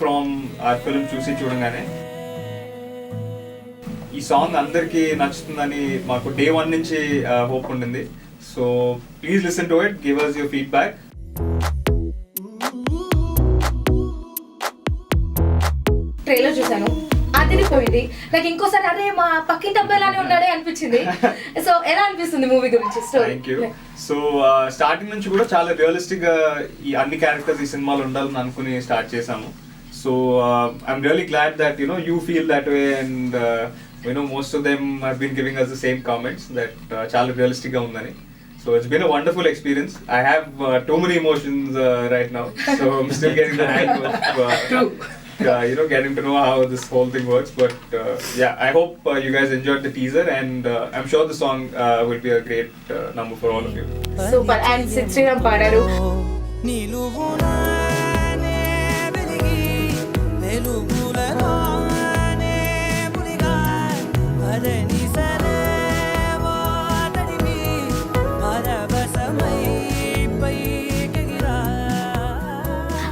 From ఆ film చూసి చూడంగానే ఈ సాంగ్ అందరికీ నచ్చుతుందని మాకు డే 1 నుంచి హోప్ ఉండింది. So please listen to it, give us your feedback. Trailer చూసాను, అదిరిపోయింది. నాకు ఇంకోసారి అరే మా పక్కింటి అబ్బాయిలానే ఉన్నాడే అనిపించింది. సో ఎలా అనిపిస్తుంది మూవీ గురించి story? Thank you. So starting నుంచి కూడా చాలా రియలిస్టిక్ గా ఈ అన్ని క్యారెక్టర్స్ ఈ సినిమాలో ఉండాలని అనుకుని స్టార్ట్ చేసాము. So I'm really glad that you feel that way, and most of them have been giving us the same comments that చాలా రియలిస్టిక్ గా ఉందని. So it's been a wonderful experience. I have too many emotions right now, so I'm still getting the hang of getting to know how this whole thing works. But yeah, I hope you guys enjoyed the teaser, and I'm sure the song will be a great number for all of you. Super. And Sid Sriram పాడారు.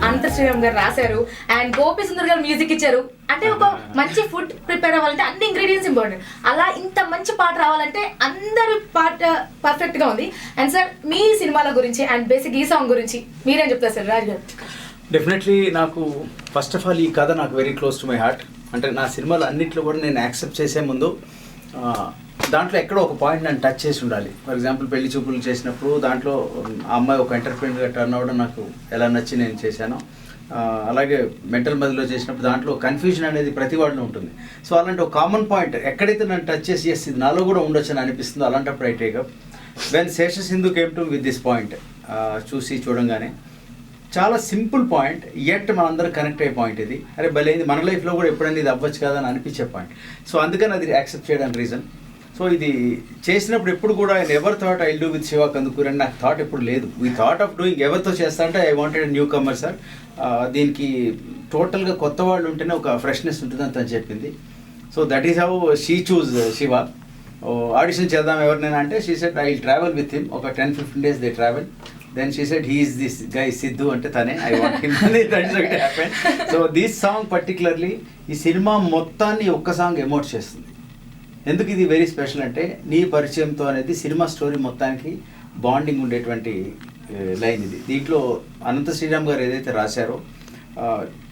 అనంత శ్రీరామ్ గారు రాశారు and Gopi Sundar గారు music ఇచ్చారు. అంటే ఒక మంచి food prepare అవ్వాలంటే అన్ని ఇంగ్రీడియంట్స్ ఇంపార్టెంట్. అలా ఇంత మంచి పాట రావాలంటే అందరి పాట పర్ఫెక్ట్ గా ఉంది. అండ్ సార్ మీ సినిమాల గురించి అండ్ బేసిక్ ఈ సాంగ్ గురించి మీరేం చెప్తారు సార్? రాజ్ గారు. డెఫినెట్లీ నాకు ఫస్ట్ ఆఫ్ ఆల్ ఈ కథ నాకు very close to my heart. అంటే నా సినిమాలు అన్నింటిలో కూడా నేను యాక్సెప్ట్ చేసే ముందు దాంట్లో ఎక్కడో ఒక పాయింట్ నన్ను టచ్ చేసి ఉండాలి. ఫర్ ఎగ్జాంపుల్ పెళ్లి చూపులు చేసినప్పుడు దాంట్లో ఆ అమ్మాయి ఒక ఎంటర్ప్రెన్యూర్గా టర్న్ అవ్వడం నాకు ఎలా నచ్చి నేను చేశాను. అలాగే మెంటల్ మదిలో చేసినప్పుడు దాంట్లో కన్ఫ్యూజన్ అనేది ప్రతి వాడిలో ఉంటుంది. సో అలాంటి ఒక కామన్ పాయింట్ ఎక్కడైతే నన్ను టచ్ చేసి ఎస్ ఇది నాలో కూడా ఉండొచ్చు అని అనిపిస్తుందో అలాంటప్పుడు I take up. When Shesha Sindhu came to with this point చూసి చూడంగానే చాలా సింపుల్ పాయింట్ ఎట్ మనందరం కనెక్ట్ అయ్యే పాయింట్ ఇది. అరే భలే మన లైఫ్లో కూడా ఎప్పుడైనా ఇది అవ్వచ్చు కదా అని అనిపించే పాయింట్. సో అందుకని అది యాక్సెప్ట్ చేయడానికి రీజన్. సో ఇది చేసినప్పుడు ఎప్పుడు కూడా ఆయన ever thought I do with Shiva Kandukuri అని నాకు థాట్ ఎప్పుడు లేదు. వీ థాట్ ఆఫ్ డూయింగ్ ఎవరితో చేస్తా అంటే I wanted newcomer sir. దీనికి టోటల్గా కొత్త వాళ్ళు ఉంటేనే ఒక ఫ్రెష్నెస్ ఉంటుందని తను చెప్పింది. So that is how she choose Shiva. Audition చేద్దాం ఎవరినైనా అంటే she said I will travel with him. ఒక 10-15 days they travel. Then she said he is this guy Siddhu అంటే తనే ఐ వాంట్ హిమ్ అని that's what happened. So this song particularly ఈ cinema మొత్తాన్ని ఒక్క సాంగ్ ఎమోట్ చేస్తుంది. ఎందుకు ఇది వెరీ స్పెషల్ అంటే నీ పరిచయంతో అనేది సినిమా స్టోరీ మొత్తానికి బాండింగ్ ఉండేటువంటి లైన్ ఇది. దీంట్లో అనంత శ్రీరామ్ గారు ఏదైతే రాశారో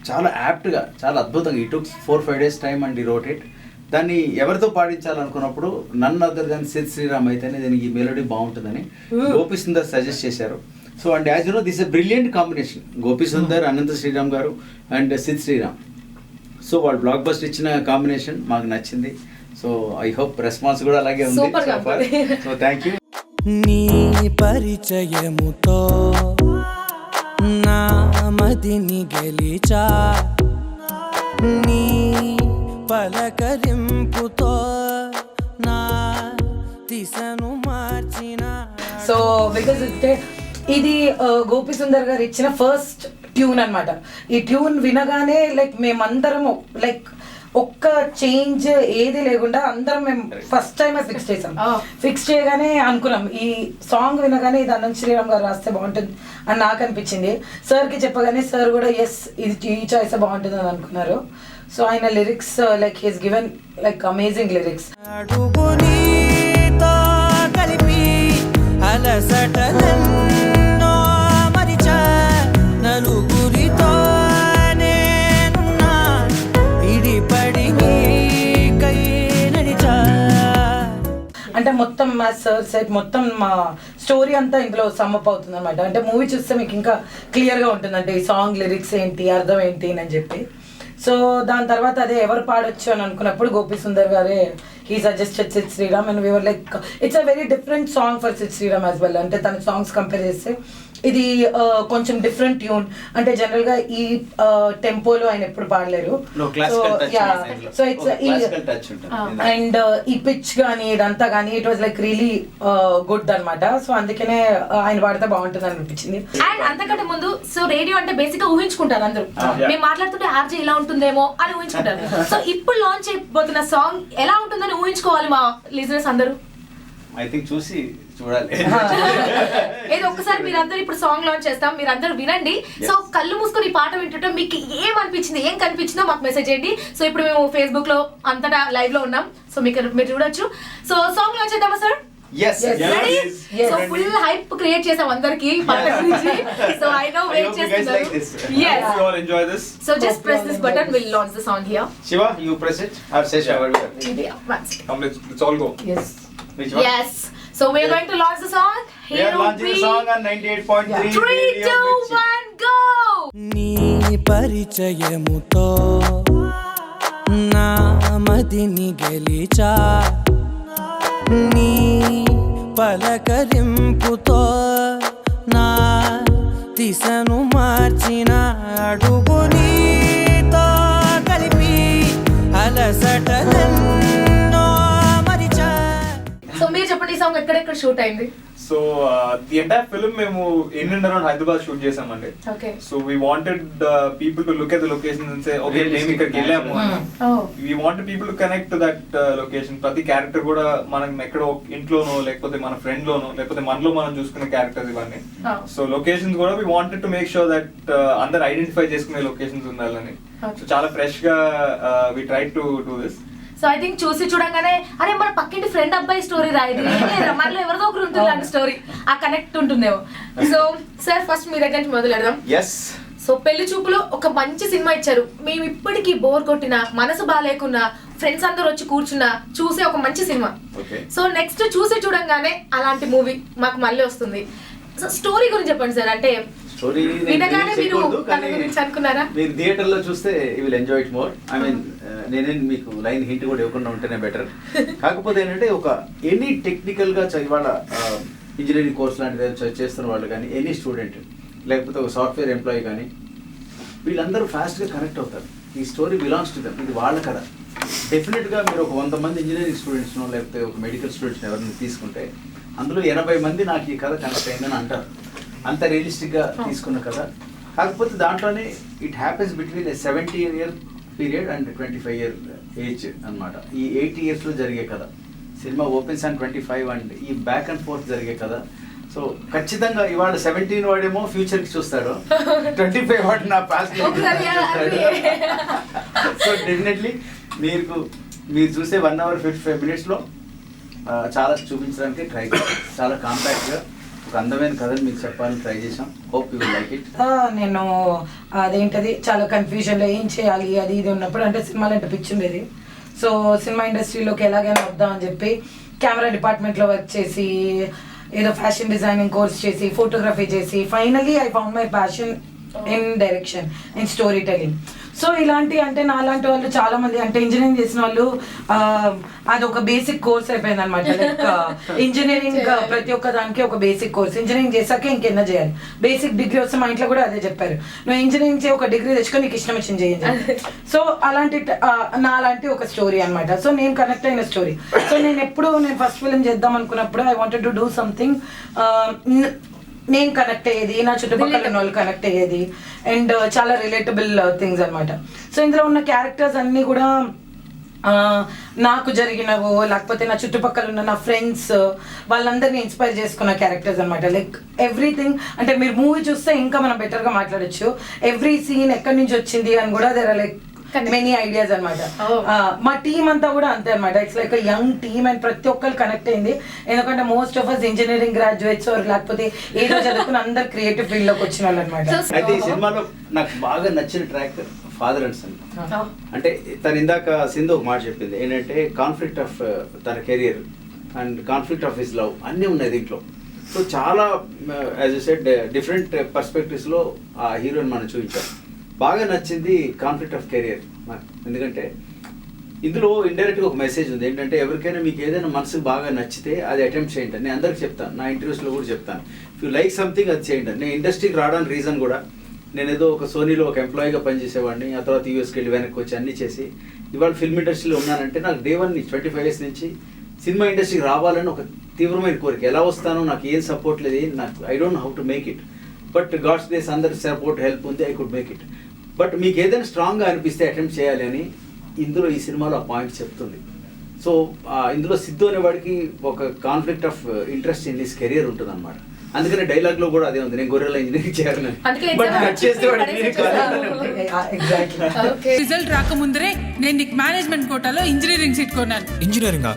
చాలా యాప్ట్గా చాలా అద్భుతంగా ఈ టుక్ 4-5 days టైం అండ్ ఈ రోట్ ఇట్. దాన్ని ఎవరితో పాడించాలనుకున్నప్పుడు నన్ను అదర్ దాన్ సిద్ శ్రీరామ్ అయితేనే దీనికి ఈ మెలోడీ బాగుంటుందని గోపి సుందర్ సజెస్ట్ చేశారు. So and as you know this a brilliant combination. Gopi Sundar, Anantha Sriram garu and Sid Sriram. So వాళ్ళు బ్లాక్ బస్టర్ ఇచ్చిన కాంబినేషన్ మాకు నచ్చింది. సో ఐ హోప్ రెస్పాన్స్ కూడా అలాగే ఉంది. So thank you. నీ పరిచయముతో నా మదిని గెలిచా, నీ పలకరింపుతో నా దిశను మార్చిన. సో బికాజ్ ఇది గోపి సుందర్ గారు ఇచ్చిన ఫస్ట్ ట్యూన్ అన్నమాట. ఈ ట్యూన్ వినగానే లైక్ మేమందరం లైక్ ఒక్క చేంజ్ ఏది లేకుండా అందరం మేము ఫస్ట్ టైం ఫిక్స్ చేసాం. ఫిక్స్ చేయగానే అనుకున్నాం ఈ సాంగ్ వినగానే ఇది అనంత శ్రీరామ్ గారు రాస్తే బాగుంటుంది అని నాకు అనిపించింది. సార్కి చెప్పగానే సార్ కూడా ఎస్ ఇది ఈ చాయిస్ బాగుంటుంది అని అనుకున్నారు. సో ఆయన lyrics like he's given like amazing lyrics. కలిపి అలసటలెన్నో మరిచా, నలుగురితో నేనున్నా ఇడిపడి నీకై నడిచా. అంటే మొత్తం మా సార్ సెట్ మొత్తం మా స్టోరీ అంతా ఇందులో సమ్మప్ అవుతుంది అనమాట. అంటే మూవీ చూస్తే మీకు ఇంకా క్లియర్గా ఉంటుంది అంటే ఈ సాంగ్ లిరిక్స్ ఏంటి, అర్థం ఏంటి అని చెప్పి. సో దాని తర్వాత అదే ఎవరు పాడొచ్చు అని అనుకున్నప్పుడు గోపి సుందర్ గారే he suggested Sid Sriram and we were like it's a very different song for Sid Sriram as well. అంటే తన సాంగ్స్ కంపేర్ చేస్తే ఇది కొంచెం డిఫరెంట్ ట్యూన్. అంటే జనరల్ గా ఈ టెంపోలో ఆయన ఎప్పుడు పాడలేరు. సో ఇట్స్ అండ్ ఈ పిచ్ కానీ ఇదంతా కానీ it was like really good అనమాట. సో అందుకనే ఆయన పాడితే బాగుంటుంది అని అనిపించింది. అండ్ అంతకంటే ముందు సో రేడియో అంటే బేసిక్ గా ఊహించుకుంటారు అందరూ. మేము మాట్లాడుతుంటే ఆర్జే ఇలా ఉంటుందేమో అని ఊహించుకుంటారు. సో ఇప్పుడు లాంచ్ అయిపోతున్న సాంగ్ ఎలా ఉంటుందని ఊహించుకోవాలి మా లిజనర్స్ అందరూ. ఐ థింక్ చూసి చూడాలి. ఏదో ఒక్కసారి మీరందరూ ఇప్పుడు సాంగ్ లాంచ్ చేస్తాం, మీరందరూ వినండి. సో కళ్ళు మూసుకొని ఈ పాట వింటుంటే మీకు ఏమనిపించింది, ఏం కనిపించిందో మాకు మెసేజ్ చేయండి. సో ఇప్పుడు మేము ఫేస్బుక్ లో అంతటా లైవ్ లో ఉన్నాం, సో మీరు చూడొచ్చు. సో సాంగ్ లాంచ్ చేద్దామా sir? Yes. Ready? Yes. So full hype create చేసాం అందరికి పాట గురించి. So I know I wait hope you guys చేస్తున్నారు. like this. Yes. Hope you all enjoy this. So just press this button, we'll launch the song here. Shiva, you press it or Sesha? Yeah, once. Come, let's all go. Yes. Which one? Yes. So we're going to launch the song. We are launching the song on 98.3. 3, 2, 1, go! నీ పరిచయముతో నా మదిని గెలిచా, నీ పలకరింపుతో నా దిశను మార్చిన అడుగు నీతో కలిపి అలసటలెన్నో మరిచా. సో మీరు చెప్పండి, ఈ సాంగ్ ఎక్కడెక్కడ షూట్ అయింది? So the entire film మేము in and around Hyderabad shoot చేసామండి. Okay. So we wanted people to look at the locations and say, okay, మేము ఇక్కడికి వెళ్ళాము. Oh. We wanted people to connect to that location. ప్రతి character కూడా మనం ఎక్కడో ఇంట్లోనో లేకపోతే మన ఫ్రెండ్ లోనో లేకపోతే మనలో మనం చూసుకునే క్యారెక్టర్స్ ఇవన్నీ. Oh. సో లొకేషన్స్ కూడా we wanted to make sure that అందరు ఐడెంటిఫై చేసుకునే లొకేషన్స్ ఉండాలని. Okay. సో చాలా ఫ్రెష్ గా we tried to do this. So I think చూసి చూడంగానే అరే మన పక్కింటి ఫ్రెండ్ అబ్బాయి స్టోరీ రాయదు, మనలో ఎవరిదో ఒకరు ఉంటుంది లాంటి స్టోరీ, ఆ కనెక్ట్ ఉంటుందేమో. సో సార్ ఫస్ట్ మీ దగ్గర నుంచి మొదలెడదాం. Yes. సో పెళ్లి చూపులో ఒక మంచి సినిమా ఇచ్చారు. మేము ఇప్పటికీ బోర్ కొట్టినా, మనసు బాగాలేకున్నా, ఫ్రెండ్స్ అందరూ వచ్చి కూర్చున్నా చూసే ఒక మంచి సినిమా. Okay. సో నెక్స్ట్ చూసి చూడంగానే అలాంటి మూవీ మాకు మళ్ళీ వస్తుంది. సో స్టోరీ గురించి చెప్పండి సార్. అంటే స్టోరీ వినగానే మీరు దాని గురించి అనుకున్నారా? మీరు థియేటర్ లో చూస్తే you will enjoy it more. I mean నేనేం మీకు లైన్ హింట్ కూడా ఇవ్వకుండా ఉంటేనే బెటర్. కాకపోతే ఏంటంటే ఒక ఎనీ టెక్నికల్ గా ఇవాళ ఇంజనీరింగ్ కోర్స్ లాంటిది చేస్తున్న వాళ్ళు కానీ, ఎనీ స్టూడెంట్ లేకపోతే ఒక సాఫ్ట్వేర్ ఎంప్లాయీ కానీ, వీళ్ళందరూ ఫాస్ట్ గా కనెక్ట్ అవుతారు. ఈ స్టోరీ బిలాంగ్స్ టు దమ్, ఇది వాళ్ళ కథ. డెఫినెట్ గా మీరు ఒక 100 మంది ఇంజనీరింగ్ స్టూడెంట్స్ లేకపోతే ఒక మెడికల్ స్టూడెంట్స్ ఎవరిని తీసుకుంటే అందులో 80 మంది నాకు ఈ కథ కనెక్ట్ అయిందని అంటారు. అంత రియలిస్టిక్ గా తీసుకున్న కథ. కాకపోతే దాంట్లోనే it happens between 17-year period and 25-year age అన్నమాట. ఈ 8 years లో జరిగే కథ. సినిమా ఓపెన్స్ ఆన్ 25 అండ్ ఈ బ్యాక్ అండ్ ఫోర్త్ జరిగే కథ. సో ఖచ్చితంగా ఇవాళ 17 వాడేమో ఫ్యూచర్ కి చూస్తాడు, 25 వాడు నా పాస్ట్ చూస్తాడు. సో డెఫినెట్లీ మీరు చూసే 1 hour 55 minutes లో చాలా చూపించడానికి ట్రై చేస్తాం. చాలా కాంపాక్ట్ గా ఒక అందమైన కథను మీకు చెప్పాలని ట్రై చేసాం. Hope you will like it. నేను అదేంటది చాలా కన్ఫ్యూజన్లో ఏం చేయాలి అది ఇది ఉన్నప్పుడు, అంటే సినిమాలు అంటే పిచ్చి ఉండేది. సో సినిమా ఇండస్ట్రీలోకి ఎలాగైనా వద్దాం అని చెప్పి కెమెరా డిపార్ట్మెంట్లో వర్క్ చేసి, ఏదో ఫ్యాషన్ డిజైనింగ్ కోర్స్ చేసి, ఫోటోగ్రఫీ చేసి, finally I found my passion in direction, in story telling. So ఇలాంటి అంటే నాలాంటి వాళ్ళు చాలా మంది, అంటే ఇంజనీరింగ్ చేసిన వాళ్ళు అదొక బేసిక్ కోర్స్ అయిపోయింది అనమాట. లైక్ ఇంజనీరింగ్ ప్రతి ఒక్క దానికి ఒక బేసిక్ కోర్స్. ఇంజనీరింగ్ చేశాక ఇంకెన్న చేయాలి, బేసిక్ డిగ్రీ వస్తే మా ఇంట్లో కూడా అదే చెప్పారు, నువ్వు ఇంజనీరింగ్ చేసి ఒక డిగ్రీ తెచ్చుకొని నీకు ఇష్టం వచ్చింది చేయండి. సో అలాంటి నాలాంటి ఒక స్టోరీ అనమాట. సో నేను కనెక్ట్ అయిన స్టోరీ. సో నేను ఫస్ట్ ఫిల్మ్ చేద్దాం అనుకున్నప్పుడు I wanted to do something నేను కనెక్ట్ అయ్యేది, నా చుట్టుపక్కల ఉన్న వాళ్ళు కనెక్ట్ అయ్యేది, అండ్ చాలా రిలేటబుల్ థింగ్స్ అనమాట. సో ఇందులో ఉన్న క్యారెక్టర్స్ అన్నీ కూడా నాకు జరిగినవో లేకపోతే నా చుట్టుపక్కల ఉన్న నా ఫ్రెండ్స్ వాళ్ళందరినీ ఇన్స్పైర్ చేసుకున్న క్యారెక్టర్స్ అనమాట. లైక్ ఎవ్రీథింగ్, అంటే మీరు మూవీ చూస్తే ఇంకా మనం బెటర్గా మాట్లాడచ్చు. ఎవ్రీ సీన్ ఎక్కడి నుంచి వచ్చింది అని కూడా there are like many ideas అనమాట. మా టీమ్ అంతా కూడా అంతే అనమాట. It's like young team and ప్రతి ఒక్కరు కనెక్ట్ అయింది. ఎందుకంటే most of us engineering graduates లేకపోతే ఏదో చదువుకుని అందరు క్రియేటివ్ ఫీల్డ్ లోకి వచ్చిన వాళ్ళు అనమాట. అయితే ఈ సినిమాలో నాకు బాగా నచ్చిన ట్రాక్ ఫాదర్ అండ్ సన్. అంటే తను ఇందాక సింధు ఒక మాట చెప్పింది ఏంటంటే కాన్ఫ్లిక్ట్ ఆఫ్ తన career and conflict of his love అన్నీ ఉన్నాయి దీంట్లో. సో చాలా యాజ్ యు సెడ్ డిఫరెంట్ పర్స్పెక్టివ్స్లో ఆ హీరోని మనం చూపించాం. బాగా నచ్చింది కాన్ఫ్లిక్ట్ ఆఫ్ కెరియర్ నాకు. ఎందుకంటే ఇందులో ఇండైరెక్ట్గా ఒక మెసేజ్ ఉంది ఏంటంటే ఎవరికైనా మీకు ఏదైనా మనసుకు బాగా నచ్చితే అది అటెంప్ట్ చేయండి. నేను అందరికి చెప్తాను, నా ఇంటర్వ్యూస్లో కూడా చెప్తాను, ఇఫ్ యూ లైక్ సంథింగ్ అది చేయండి. నేను ఇండస్ట్రీకి రావడానికి రీజన్ కూడా, నేను ఏదో ఒక సోనీలో ఒక ఎంప్లాయీగా పనిచేసేవాడిని, ఆ తర్వాత యూఎస్కి వెళ్ళి వెనక్కి వచ్చి అన్నీ చేసి ఇవాళ ఫిల్మ్ ఇండస్ట్రీలో ఉన్నానంటే నాకు డే 1 25 years నుంచి సినిమా ఇండస్ట్రీకి రావాలని ఒక తీవ్రమైన కోరిక. ఎలా వస్తానో నాకు ఏం సపోర్ట్ లేదు, నాకు I don't know how to make it. But God's grace అందరి సపోర్ట్ హెల్ప్ ఉంది, I could make it. But మీకు ఏదైనా స్ట్రాంగ్గా అనిపిస్తే అటెంప్ట్ చేయాలి అని ఇందులో ఈ సినిమాలో ఆ పాయింట్ చెప్తుంది. సో ఇందులో సిద్ధు అనేవాడికి ఒక conflict of interest in his career ఉంటుంది అనమాట. అందుకనే డైలాగ్ లో కూడా అదే ఉంది, నేను గొర్రెల ఇంజనీరింగ్ చేయాలని. అందుకే బట్ కట్ చేస్తే వాడు engineering కాలేదని ఎగ్జాక్ట్లీ. ఓకే. రిజల్ట్ రాకముందరే నేను నీకు మేనేజ్మెంట్ కోటాలో ఇంజనీరింగ్ సీట్ కొన్నాను. ఇంజనీరింగా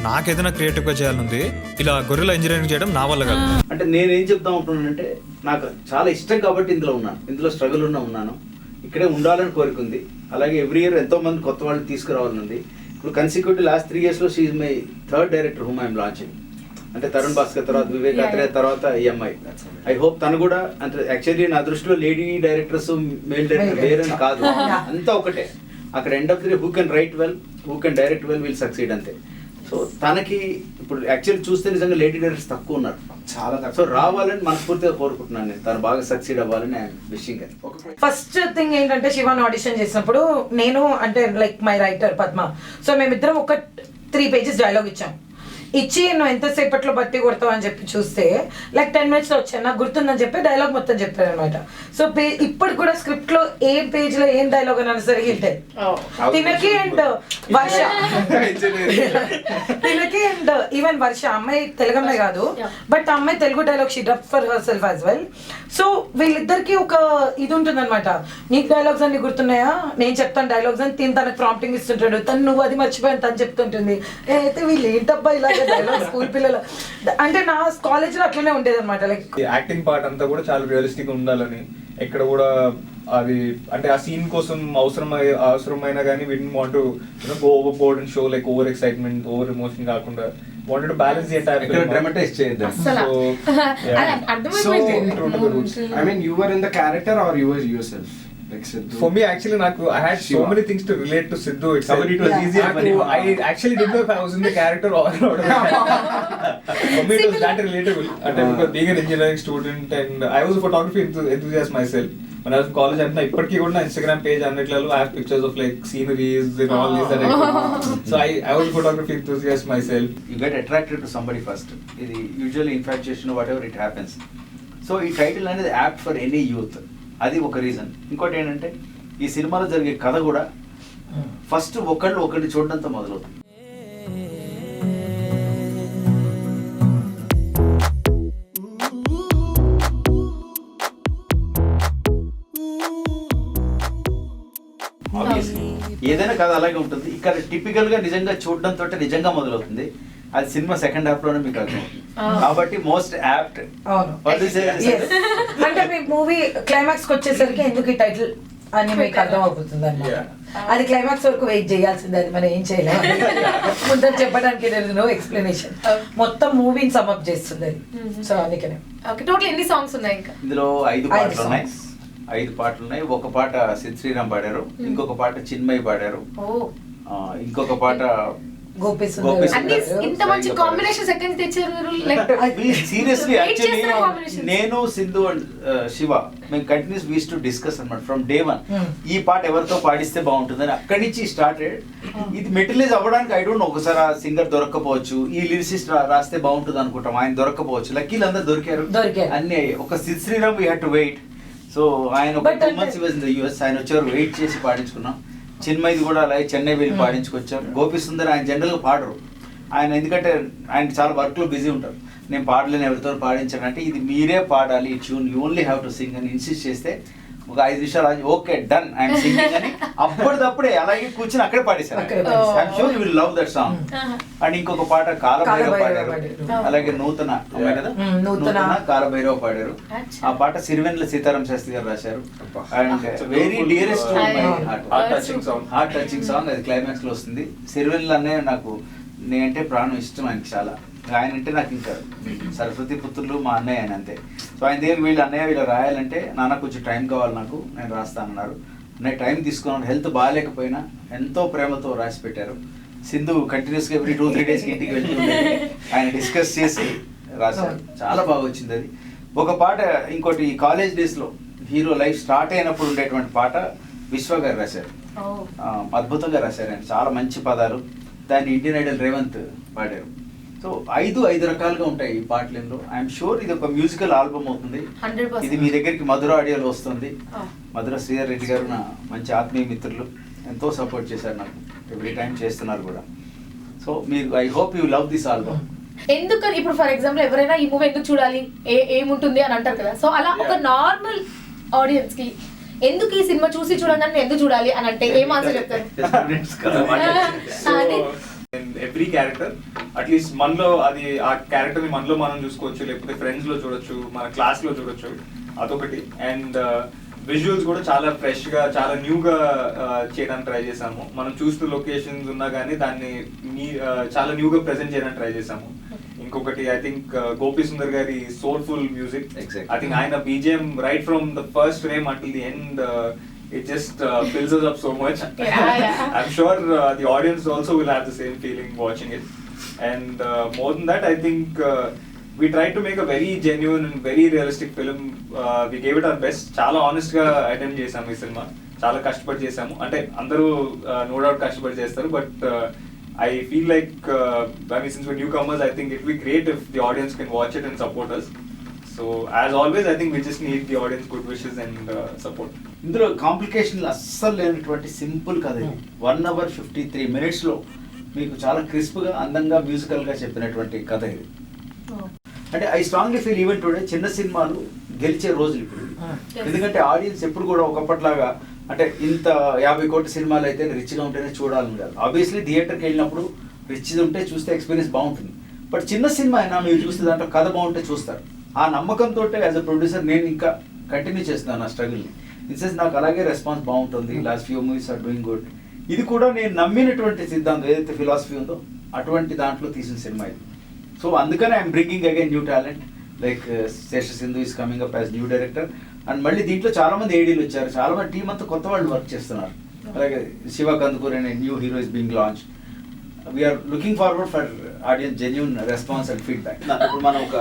నాకేదైనా క్రియేటివ్గా చేయాలనుంది, ఇలా గొర్రెల ఇంజనీరింగ్ చేయడం నా వల్ల కాదు. అంటే నేనేం చెప్తా ఉంటున్నానంటే నాకు చాలా ఇష్టం కాబట్టి ఇందులో ఉన్నాను, ఇందులో స్ట్రగుల్ ఉన్నాను, ఇక్కడే ఉండాలని కోరుకుంది. అలాగే ఎవ్రీ ఇయర్ ఎంతో మంది కొత్త వాళ్ళని తీసుకురావాలని ఉంది. ఇప్పుడు కన్సిక్యూటివ్ లాస్ట్ 3 years లో షీఈ్ my third director whom I'm launching. అంటే తరుణ్ భాస్కర్ తర్వాత వివేక్ అత్రే తర్వాత ఈఎంఐ. ఐ హోప్ తను కూడా అంటే యాక్చువల్లీ నా దృష్టిలో లేడీ డైరెక్టర్స్ మేల్ డైరెక్టర్ వేరని కాదు, అంతా ఒకటే. అక్కడ end of the day who can write well, who can direct well, will succeed అంతే. సో తనకి ఇప్పుడు యాక్చువల్లీ చూస్తే నిజంగా లేడీ డైరెక్టర్స్ తక్కువ ఉన్నారు, చాలా తక్కువ. సో రావాలని మనస్ఫూర్తిగా కోరుకుంటున్నాను నేను, తను బాగా సక్సీడ్ అవ్వాలని ఐఎమ్ విషింగ్. ఫస్ట్ థింగ్ ఏంటంటే శివాన్ ఆడిషన్ చేసినప్పుడు నేను అంటే like my writer Padma, so మేమిద్దరం ఒక 3 pages డైలాగ్ ఇచ్చాం. ఇచ్చి నువ్వు ఎంతసేపట్లో బట్టి కొడతావు అని చెప్పి చూస్తే లైక్ 10 minutes లో వచ్చాను, నాకు గుర్తుందని చెప్పి డైలాగ్ మొత్తం చెప్పారు అనమాట. సో ఇప్పుడు కూడా స్క్రిప్ట్ లో ఏ పేజ్ లో ఏం డైలాగ్ అని సరే హింటే తినకి అండ్ వర్ష, తినకి అండ్ ఈవెన్ వర్ష అమ్మాయి తెలుగు అమ్మాయి కాదు, బట్ ఆ అమ్మాయి Telugu dialogue she dub for her self as well. So వీళ్ళిద్దరికి ఒక ఇది ఉంటుంది అనమాట, నీకు డైలాగ్స్ అన్ని గుర్తున్నాయా, నేను చెప్తాను డైలాగ్స్ అని. తనకు ప్రాంప్టింగ్ ఇస్తుంటాడు, తను నువ్వు అది మర్చిపోయాను తను చెప్తుంటుంది. అయితే వీళ్ళు ఏంటబ్బా ఇలా డైలాగ్ స్కూల్ పిల్లలు అంటే నా కాలేజ్ లో అట్లనే ఉండేది అనమాట. లైక్ యాక్టింగ్ పార్ట్ అంతా కూడా చాలా రియలిస్టిక్ ఉండాలని, ఎక్కడ కూడా అది అంటే ఆ సీన్ కోసం అవసరమైన కానీ we didn't want to go overboard and show like over excitement, over emotion కాకుండా wanted to balance the entire film. Dramatise చేయొద్దు. అసలు true to the roots. I mean, you were in the character or you were yourself? Like Sidhu? For me, actually, I had so many things to relate to Sidhu. Somebody it was easier for you. I actually didn't know if I was in the character or not. For me, it was that relatable. Because being an engineering student and I was a photography enthusiast myself. When I was in college, I have an Instagram page and I have pictures of like sceneries and all these that I could. So I was a photography enthusiast myself. You get attracted to somebody first. ఇది usually infatuation or whatever it happens. So ఈ title అనేది apt for any youth, అది ఒక reason. ఇంకోటి ఏంటంటే ఈ సినిమాలో జరిగే కథ కూడా ఫస్ట్ ఒకరిని చూడడంతో మొదలవుతుంది. ఏదైనా కథ అలాగే ఉంటుంది. ఇక్కడ టిపికల్ గా నిజంగా చూడడంతో నిజంగా మొదలవుతుంది. అది సినిమా సెకండ్ హాఫ్ లోనే మీకు అర్థమవుతుంది. కాబట్టి మోస్ట్ యాప్ట్. అంటే మీ మూవీ క్లైమాక్స్ కి వచ్చేసరికి ఎందుకు ఈ టైటిల్ అని మీకు అర్థం అవుతుంది అన్నమాట. అది క్లైమాక్స్ వరకు వెయిట్ చేయాల్సిందే, అది మనం ఏం చేయలేము. ముందర చెప్పడానికి నో ఎక్స్ప్లెనేషన్, మొత్తం మూవీని సమ్అప్ చేస్తుంది అది. సో అందుకనే టోటల్ ఎన్ని సాంగ్స్ ఉన్నాయి ఇంకా? ఇందులో 5 పాటలు ఉన్నాయి. ఒక పాట సిద్ శ్రీరామ్ పాడారు, ఇంకొక పాట చిన్మయి పాడారు, ఇంకొక పాట గోపి ఇంత మంచి కాంబినేషన్స్ ఎక్కడి నుంచి తెచ్చారు మీరు? సీరియస్లీ యాక్చువల్లీ నేను సింధు అండ్ శివ మేము కంటిన్యూస్ వీస్ టు డిస్కస్ అన్నమాట ఫ్రమ్ డే 1 ఈ పాట ఎవరితో పాడిస్తే బాగుంటుందని. అక్కడి నుంచి స్టార్టెడ్. ఇది మెటీరియలైజ్ అవ్వడానికి ఐ డోంట్ నో, ఒకసారి ఆ సింగర్ దొరక్కపోవచ్చు, ఈ లిరిసిస్ట్ రాస్తే బాగుంటుంది అనుకుంటాం, ఆయన దొరక్కపోవచ్చు. లక్కీలు అందరు దొరికారు అన్ని. ఒక Sid Sriram we had to wait. So ఆయన ఒక 2 months was in the US, ఆయన వచ్చేవారు, వెయిట్ చేసి పాడించుకున్నాం. చిన్మయిది కూడా అలాగే చెన్నై వెళ్ళి పాడించుకొచ్చాం. గోపి సుందర్ ఆయన జనరల్గా పాడరు, ఆయన ఎందుకంటే ఆయన చాలా వర్క్లో బిజీ ఉంటారు. నేను పాడలేను, ఎవరితో పాడించానంటే ఇది మీరే పాడాలి ఈ tune, you only have to sing అని ఇన్సిస్ట్ చేస్తే ఒక 5 నిమిషాలు ఓకే డన్ ఐఎమ్ సింగింగ్ అని అప్పటిదప్పుడే అలాగే కూర్చొని అక్కడే పాడేశారు. I'm sure you will love that song. And ఇంకొక పాట కాలభైరవ పాడారు, అలాగే నూతన కాలభైరవ పాడారు. ఆ పాట సిరివెన్నెల సీతారాం శాస్త్రి గారు రాశారు. And very dearest heart touching song, అది క్లైమాక్స్ లో వస్తుంది. సిరివెన్నెల అన్నయ్య నాకు, నేనంటే ప్రాణం ఇష్టం ఆయనకి చాలా. ఆయన అంటే నాకు ఇంకా సరస్వతి పుత్రులు మా అన్నయ్య ఆయన అంతే. సో ఆయన దగ్గర వీళ్ళు రాయాలంటే నాన్న కొంచెం టైం కావాలి నాకు, నేను రాస్తానన్నారు. నేను టైం తీసుకున్నాను, హెల్త్ బాగాలేకపోయినా ఎంతో ప్రేమతో రాసి పెట్టారు. సింధు కంటిన్యూస్గా ఎవ్రీ 2-3 డేస్కి ఇంటికి వెళ్తుంది, ఆయన డిస్కస్ చేసి రాశారు. చాలా బాగా వచ్చింది అది. ఒక పాట ఇంకోటి కాలేజ్ డేస్లో హీరో లైఫ్ స్టార్ట్ అయినప్పుడు ఉండేటువంటి పాట విశ్వ గారు రాశారు. అద్భుతంగా రాశారు ఆయన, చాలా మంచి పదాలు. దాన్ని ఇండియన్ ఐడల్ రేవంత్ పాడారు. సో 5 రకాలుగా ఉంటాయి ఈ పాటలలో. ఐఎమ్ షూర్ ఇది ఒక మ్యూజికల్ ఆల్బమ్ అవుతుంది. ఇది మీ దగ్గరికి మధుర ఆడియోలో వస్తుంది. మధుర శ్రీధర్ రెడ్డి గారు నా మంచి ఆత్మీయ మిత్రులు, ఎంతో సపోర్ట్ చేశారు నాకు, ఎవ్రీ టైం చేస్తున్నారు కూడా. సో సో మీరు I hope you love this album. ఎందుకని ఇప్పుడు ఫర్ ఎగ్జాంపుల్ ఎవరైనా ఈ మూవీ ఎందుకు చూడాలి, ఏముంటుంది అని అంటారు కదా, సో అలా ఒక నార్మల్ ఆడియన్స్ కి ఎందుకు ఈ సినిమా చూసి చూడండి ఎందుకు చూడాలి అని అంటే ఏం ఆన్సర్ చెప్తారు? ఎవ్రీ క్యారెక్టర్ అట్లీస్ట్ మనలో అది ఆ క్యారెక్టర్ ని మనలో మనం చూసుకోవచ్చు, లేకపోతే ఫ్రెండ్స్ లో చూడొచ్చు, మన క్లాస్ లో చూడొచ్చు, అదొకటి. అండ్ విజువల్స్ కూడా చాలా ఫ్రెష్ గా చాలా న్యూగా చేయడానికి ట్రై చేసాము. మనం చూస్తున్న లొకేషన్స్ ఉన్నా కానీ దాన్ని చాలా న్యూగా ప్రెజెంట్ చేయడానికి ట్రై చేసాము. ఇంకొకటి ఐ థింక్ గోపి సుందర్ గారి సోల్ఫుల్ మ్యూజిక్. ఐ థింక్ ఆయన BGM right from the first frame until the end it just fills us up so much. I'm sure the audience also will have the same feeling watching it. And more than that, I think we tried to make a very genuine and very realistic film. We gave it our best. Chala honest ga attempt chesamu ee cinema. Chala kashtapadi chesamu. Ante andaru no doubt kashtapadi chestaru, but I feel like I mean, since we're newcomers, I think it will be great if the audience can watch it and support us. So as always, I think we just need the audience good wishes and support. ఇందులో కాంప్లికేషన్లు అస్సలు లేనటువంటి simple కథ ఇది. 1 hour 53 minutesలో మీకు చాలా క్రిస్ప్గా అందంగా మ్యూజికల్గా చెప్పినటువంటి కథ ఇది. అంటే I strongly feel even today చిన్న సినిమాలు గెలిచే రోజులు ఇప్పుడు. ఎందుకంటే ఆడియన్స్ ఎప్పుడు కూడా ఒకప్పట్లాగా అంటే ఇంత 50 కోట్ల సినిమాలు అయితే రిచ్గా ఉంటేనే చూడాలని కాదు. ఆబ్వియస్లీ థియేటర్కి వెళ్ళినప్పుడు రిచ్ ఉంటే చూస్తే ఎక్స్పీరియన్స్ బాగుంటుంది. బట్ చిన్న సినిమా అయినా మీరు చూస్తే దాంట్లో కథ బాగుంటే చూస్తారు. ఆ నమ్మకంతో యాజ్ అ ప్రొడ్యూసర్ నేను ఇంకా కంటిన్యూ చేస్తున్నాను నా స్ట్రగుల్ని. ఇన్సెన్స్ నాకు అలాగే రెస్పాన్స్ బాగుంటుంది. Last few movies are doing good. ఇది కూడా నేను నమ్మినటువంటి సిద్ధాంతం ఏదైతే ఫిలాసఫీ ఉందో అటువంటి దాంట్లో తీసిన సినిమా ఇది. సో అందుకనే I'm bringing again new talent like Shesha Sindhu is coming up as new director. And మళ్ళీ దీంట్లో చాలా మంది ఏడీలు వచ్చారు, చాలా మంది టీం అంతా కొత్త వాళ్ళు వర్క్ చేస్తున్నారు. అలాగే శివ కందుకూర్ అనే new hero is being launch. We're looking forward for audience genuine response and feedback. ఇప్పుడు మనం ఒక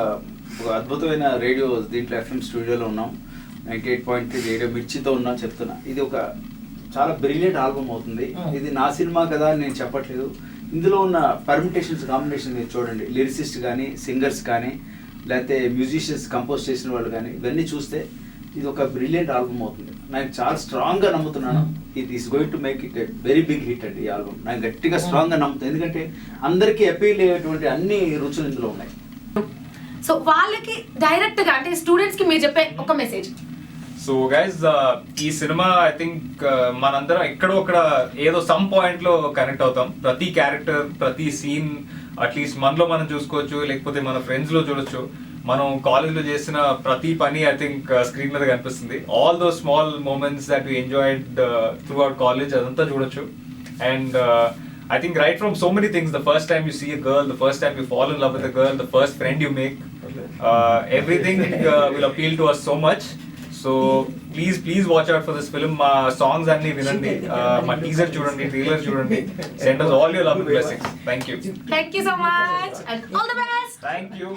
అద్భుతమైన రేడియో దీంట్లో ఎఫ్ఎం స్టూడియోలో ఉన్నాం. 98.3 రేడియో మిర్చితో ఉన్నా చెప్తున్నా. ఇది ఒక చాలా బ్రిలియంట్ ఆల్బమ్ అవుతుంది. ఇది నా సినిమా కదా అని నేను చెప్పట్లేదు. ఇందులో ఉన్న పర్మిటేషన్స్ కాంబినేషన్ మీరు చూడండి. లిరిసిస్ట్ కానీ సింగర్స్ కానీ లేకపోతే మ్యూజిషియన్స్ కంపోజ్ చేసిన వాళ్ళు కానీ ఇవన్నీ చూస్తే ఇది ఒక బ్రిలియంట్ ఆల్బమ్ అవుతుంది. నేను చాలా స్ట్రాంగ్గా నమ్ముతున్నాను it is going to make it very big hit అండి ఈ ఆల్బమ్. నాకు గట్టిగా స్ట్రాంగ్గా నమ్ముతాను. ఎందుకంటే అందరికీ అపీల్ అయ్యేటువంటి అన్ని రుచులు ఇందులో ఉన్నాయి. సో వాళ్ళకి డైరెక్ట్ గా అంటే స్టూడెంట్స్ కి మీరు చెప్పే ఒక మెసేజ్. సో గైస్ ఈ సినిమా ఐ థింక్ మనందరం ఎక్కడో అక్కడ ఏదో సమ్ పాయింట్ లో కనెక్ట్ అవుతాం. ప్రతి క్యారెక్టర్ ప్రతి సీన్ అట్లీస్ట్ మనలో మనం చూసుకోవచ్చు, లేకపోతే మన ఫ్రెండ్స్ లో చూడొచ్చు. మనం కాలేజ్ లో చేసిన ప్రతి పని ఐ థింక్ స్క్రీన్ మీద కనిపిస్తుంది. Although small moments that we enjoyed throughout college అదంతా చూడొచ్చు. And I think right from so many things, the first time you see a girl, the first time you fall in love with a girl, the first friend you make, everything will appeal to us so much. So please watch out for this film. Ma songs anni vinandi, ma teaser chudandi, trailer chudandi. Send us all your love and blessings. Thank you. Thank you so much and all the best. Thank you.